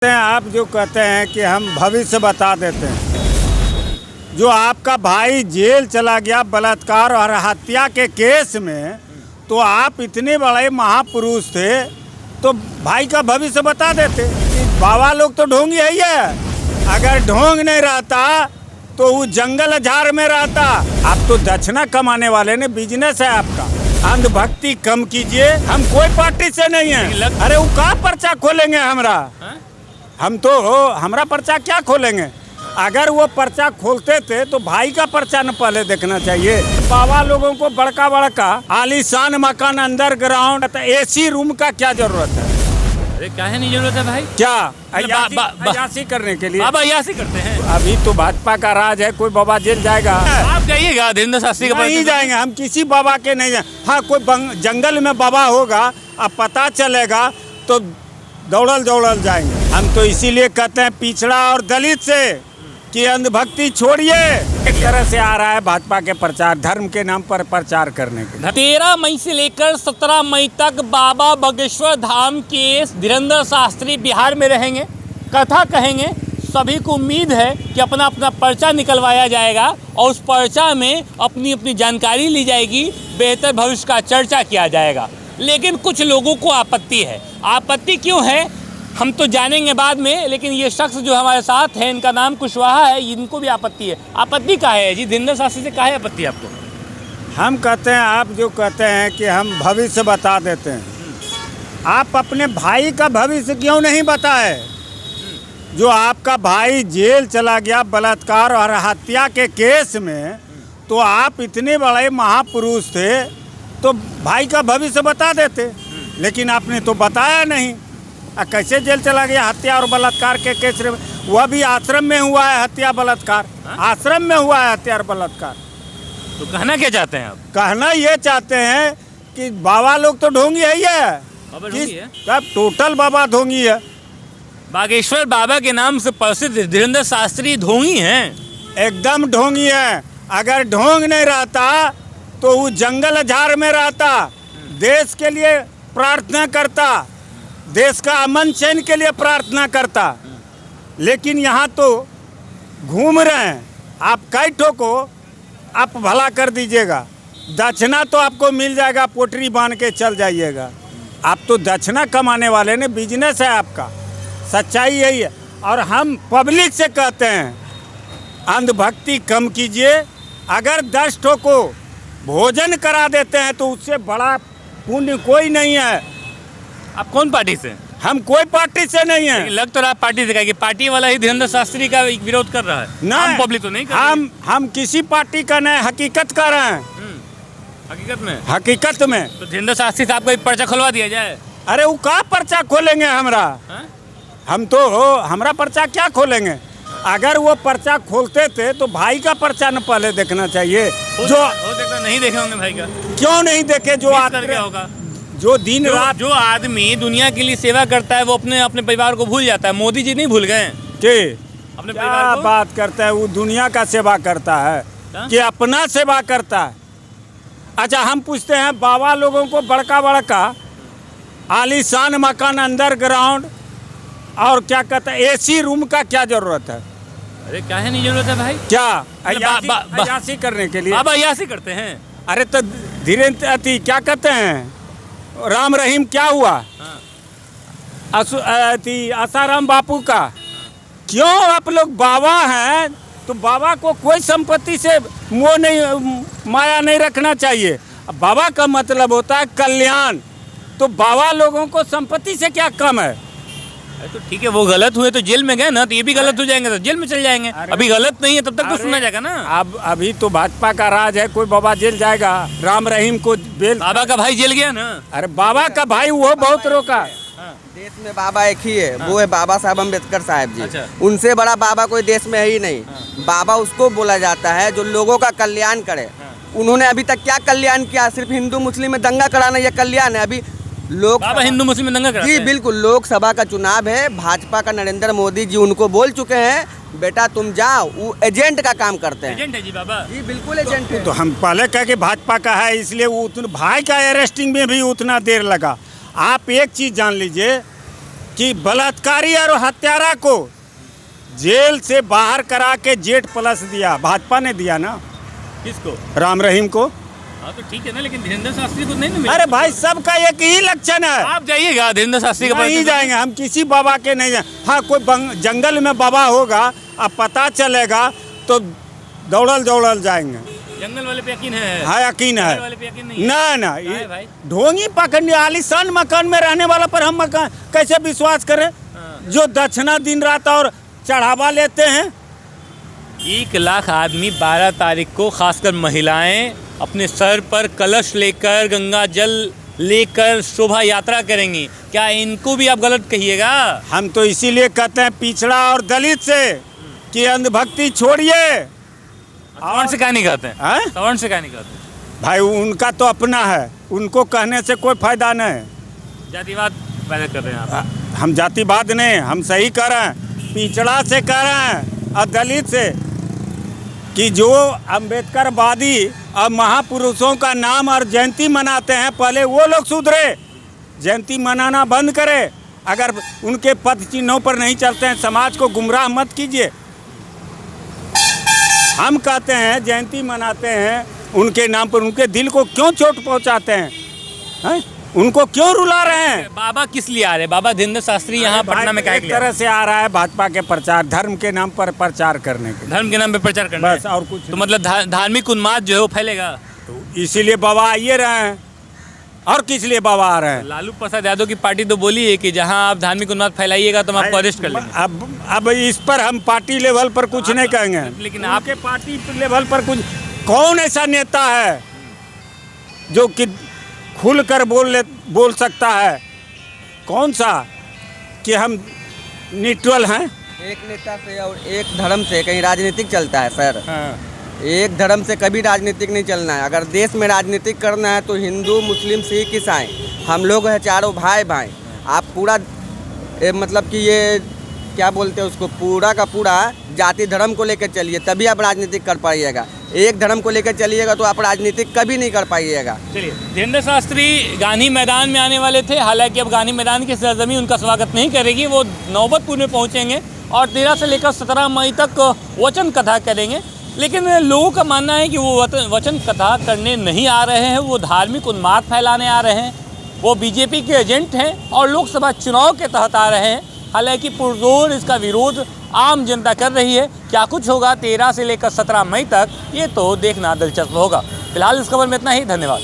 आप जो कहते हैं कि हम भविष्य बता देते हैं। जो आपका भाई जेल चला गया बलात्कार और हत्या के केस में, तो आप इतने बड़े महापुरुष थे तो भाई का भविष्य बता देते। बाबा लोग तो ढोंगी है, अगर ढोंग नहीं रहता तो वो जंगल झाड़ में रहता। आप तो दक्षिणा कमाने वाले ने, बिजनेस है आपका। अंधभक्ति कम कीजिए, हम कोई पार्टी से नहीं है। अरे वो कहाँ पर्चा खोलेंगे हमरा? हम तो हमरा पर्चा क्या खोलेंगे? अगर वो पर्चा खोलते थे तो भाई का पर्चा न पहले देखना चाहिए। बाबा लोगों को बड़का बड़का आलीशान मकान, अंडरग्राउंड, एसी रूम का क्या जरूरत है? अरे काहे नहीं जरूरत है भाई? क्या अयाशी करने के लिए? आप अयाशी करते हैं। अभी तो भाजपा का राज है, कोई बाबा जेल जाएगा? आप जाइएगा धीरेन्द्र शास्त्री के पास? नहीं जाएंगे, हम किसी बाबा के नहीं जाएंगे। हाँ, कोई जंगल में बाबा होगा, अब पता चलेगा तो दौड़ल जाएंगे। हम तो इसीलिए कहते हैं पिछड़ा और दलित से कि अंधभक्ति छोड़िए। एक तरह से आ रहा है भाजपा के प्रचार, धर्म के नाम पर प्रचार करने के। 13 मई से लेकर 17 मई तक बाबा बागेश्वर धाम के धीरेन्द्र शास्त्री बिहार में रहेंगे, कथा कहेंगे। सभी को उम्मीद है कि अपना अपना पर्चा निकलवाया जाएगा और उस पर्चा में अपनी अपनी जानकारी ली जाएगी, बेहतर भविष्य का चर्चा किया जाएगा। लेकिन कुछ लोगों को आपत्ति है। आपत्ति क्यों है हम तो जानेंगे बाद में, लेकिन ये शख्स जो हमारे साथ है, इनका नाम कुशवाहा है, इनको भी आपत्ति है। आपत्ति का है जी? धीरेन्द्र शास्त्री से काहे आपत्ति आपको? हम कहते हैं, आप जो कहते हैं कि हम भविष्य बता देते हैं, आप अपने भाई का भविष्य क्यों नहीं बताए? जो आपका भाई जेल चला गया बलात्कार और हत्या के केस में, तो आप इतने बड़े महापुरुष थे तो भाई का भविष्य बता देते, लेकिन आपने तो बताया नहीं। कैसे जेल चला गया हत्या और बलात्कार के केस में? वह भी आश्रम में हुआ है हत्या बलात्कार, आश्रम में हुआ है हत्या और बलात्कार। तो कहना क्या चाहते हैं आप? कहना ये चाहते हैं कि बाबा लोग तो ढोंगी है, सब टोटल बाबा ढोंगी है। बागेश्वर बाबा के नाम से प्रसिद्ध धीरेन्द्र शास्त्री ढोंगी हैं? एकदम ढोंगी है। अगर ढोंग नहीं रहता तो वो जंगल झाड़ में रहता, देश के लिए प्रार्थना करता, देश का अमन चैन के लिए प्रार्थना करता। लेकिन यहाँ तो घूम रहे हैं। आप कई ठोको आप भला कर दीजिएगा, दक्षिणा तो आपको मिल जाएगा, पोटरी बांध के चल जाइएगा। आप तो दक्षिणा कमाने वाले ने, बिजनेस है आपका। सच्चाई यही है। और हम पब्लिक से कहते हैं अंधभक्ति कम कीजिए। अगर 10 ठोको भोजन करा देते हैं तो उससे बड़ा पुण्य कोई नहीं है। आप कौन पार्टी से? हम कोई पार्टी से नहीं है। लग तो रहा पार्टी से कि पार्टी वाला ही धीरेन्द्र शास्त्री का विरोध कर रहा है। नहीं, पब्लिक तो नहीं कर रही। हम किसी पार्टी का नहीं, हकीकत कर रहे हैं। हकीकत में तो धीरेन्द्र शास्त्री साहब का पर्चा खुलवा दिया जाए। अरे वो कहाँ पर्चा खोलेंगे हमरा? हम तो हमरा पर्चा क्या खोलेंगे? अगर वो पर्चा खोलते थे तो भाई का पर्चा न पहले देखना चाहिए। जो नहीं देखे होंगे भाई का। क्यों नहीं देखे? जो होगा, जो दिन रात जो आदमी दुनिया के लिए सेवा करता है वो अपने परिवार को भूल जाता है। मोदी जी नहीं भूल गए अपने परिवार को? बात करता है, वो दुनिया का सेवा करता है कि अपना सेवा करता है? अच्छा, हम पूछते हैं बाबा लोगों को बड़का बड़का आलीशान मकान, अंडरग्राउंड और क्या कहते हैं एसी रूम का क्या जरूरत है? अरे काहे नहीं जरूरत है भाई? क्या अयाशी करने के लिए? आप अयाशी करते हैं? अरे तो धीरेन्द्र क्या कहते हैं, राम रहीम क्या हुआ? आसाराम बापू का। क्यों आप लोग बाबा हैं तो बाबा को कोई संपत्ति से मोह नहीं, माया नहीं रखना चाहिए। बाबा का मतलब होता है कल्याण, तो बाबा लोगों को संपत्ति से क्या कम है? तो ठीक है, वो गलत हुए तो जेल में गए ना, तो ये भी गलत हो जाएंगे तो जेल में चल जाएंगे। अभी गलत नहीं है तब तक तो सुना जाएगा ना। अब अभी तो भाजपा का राज है, कोई बाबा जेल जाएगा? राम रहीम को बेल, बाबा का भाई जेल गया ना। अरे बाबा का भाई वो बहुत रोका। देश में बाबा एक ही है, वो है बाबा साहब अम्बेडकर साहब जी। अच्छा। उनसे बड़ा बाबा कोई देश में है ही नहीं। बाबा उसको बोला जाता है जो लोगों का कल्याण करे। उन्होंने अभी तक क्या कल्याण किया? सिर्फ हिंदू मुस्लिम में दंगा कराना यह कल्याण है? अभी लोग बाबा हिंदू मुस्लिम में दंगा कराते हैं? जी बिल्कुल। लोकसभा का चुनाव है, भाजपा का नरेंद्र मोदी जी उनको बोल चुके हैं बेटा तुम जाओ, वो एजेंट का काम करते हैं। एजेंट है जी बाबा? जी बिल्कुल एजेंट है। तो हम पहले कह के भाजपा का है, इसलिए वो भाई का अरेस्टिंग में भी उतना देर लगा। आप एक चीज़ जान लीजिए कि बलात्कारी और हत्यारा को जेल से बाहर करा के जेट प्लस दिया, भाजपा ने दिया ना, किसको? राम रहीम को। हाँ तो ठीक है ना, लेकिन धीरेन्द्र शास्त्री को नहीं ना मिला। अरे भाई सबका एक ही लक्षण है। आप जाइएगा धीरेन्द्र शास्त्री के नहीं जाएंगे हम, किसी बाबा के नहीं जाएंगे। हाँ कोई जंगल में बाबा होगा, अब पता चलेगा तो दौड़ल जाएंगे। जंगल वाले पे यकीन है? हाँ यकीन है। जंगल वाले पे यकीन नहीं है? ना काहे भाई? ढोंगी पकड़ने आलीशान मकान में रहने वाला पर हम मकान कैसे विश्वास करें? जो दक्षिणा दिन रात और चढ़ावा लेते हैं। 1 लाख आदमी 12 तारीख को, खासकर महिलाएं अपने सर पर कलश लेकर, गंगा जल लेकर शोभा यात्रा करेंगी। क्या इनको भी आप गलत कहिएगा? हम तो इसीलिए कहते हैं पिछड़ा और दलित से कि अंधभक्ति छोड़िए। सवर्ण से क्या नहीं कहते हैं? हैं? सवर्ण से क्या नहीं कहते? भाई उनका तो अपना है, उनको कहने से कोई फायदा नहीं। जातिवाद पैदा कर रहे हैं आप। हम जातिवाद नहीं, हम सही कह रहे हैं, पिछड़ा से कह रहे हैं और दलित से कि जो अम्बेडकरवादी और महापुरुषों का नाम और जयंती मनाते हैं, पहले वो लोग सुधरे, जयंती मनाना बंद करे। अगर उनके पद चिन्हों पर नहीं चलते हैं, समाज को गुमराह मत कीजिए। हम कहते हैं जयंती मनाते हैं उनके नाम पर, उनके दिल को क्यों चोट पहुंचाते हैं? उनको क्यों रुला रहे हैं? बाबा किस लिए आ रहे हैं? बाबा धीरेन्द्र शास्त्री यहाँ पटना में क्या एक तरह से आ रहा है भाजपा के प्रचार, धर्म के नाम पर प्रचार करने के, धर्म के नाम पे प्रचार करना बस है। और कुछ तो मतलब धार्मिक उन्माद जो है वो फैलेगा। तो इसीलिए बाबा आइए रहे हैं। और किस लिए बाबा आ रहे हैं? लालू प्रसाद यादव की पार्टी तो बोली है कि जहां आप धार्मिक उन्माद फैलाइएगा तो हम आपको अरेस्ट कर लेंगे। अब इस पर हम पार्टी लेवल पर कुछ नहीं कहेंगे, लेकिन आपके पार्टी लेवल पर कुछ, कौन ऐसा नेता है जो कि खुलकर बोल सकता है? कौन सा कि हम न्यूट्रल हैं? एक नेता से और एक धर्म से कहीं राजनीतिक चलता है सर? हाँ। एक धर्म से कभी राजनीतिक नहीं चलना है। अगर देश में राजनीतिक करना है तो हिंदू, मुस्लिम, सिख, ईसाई हम लोग हैं चारों भाई। आप पूरा मतलब कि ये क्या बोलते हैं उसको, पूरा का पूरा जाति धर्म को लेकर चलिए, तभी आप राजनीतिक कर पाइएगा। एक धर्म को लेकर चलिएगा तो आप राजनीतिक कभी नहीं कर पाइएगा। चलिए, धीरेन्द्र शास्त्री गांधी मैदान में आने वाले थे, हालांकि अब गांधी मैदान की सरजमी उनका स्वागत नहीं करेगी। वो नौबतपुर में पहुंचेंगे और 13 से लेकर 17 मई तक वचन कथा करेंगे। लेकिन लोगों का मानना है कि वो वचन कथा करने नहीं आ रहे हैं, वो धार्मिक उन्माद फैलाने आ रहे हैं, वो बीजेपी के एजेंट हैं और लोकसभा चुनाव के तहत आ रहे हैं। हालांकि पुरजोर इसका विरोध आम जनता कर रही है। क्या कुछ होगा 13 से लेकर 17 मई तक, ये तो देखना दिलचस्प होगा। फिलहाल इस खबर में इतना ही। धन्यवाद।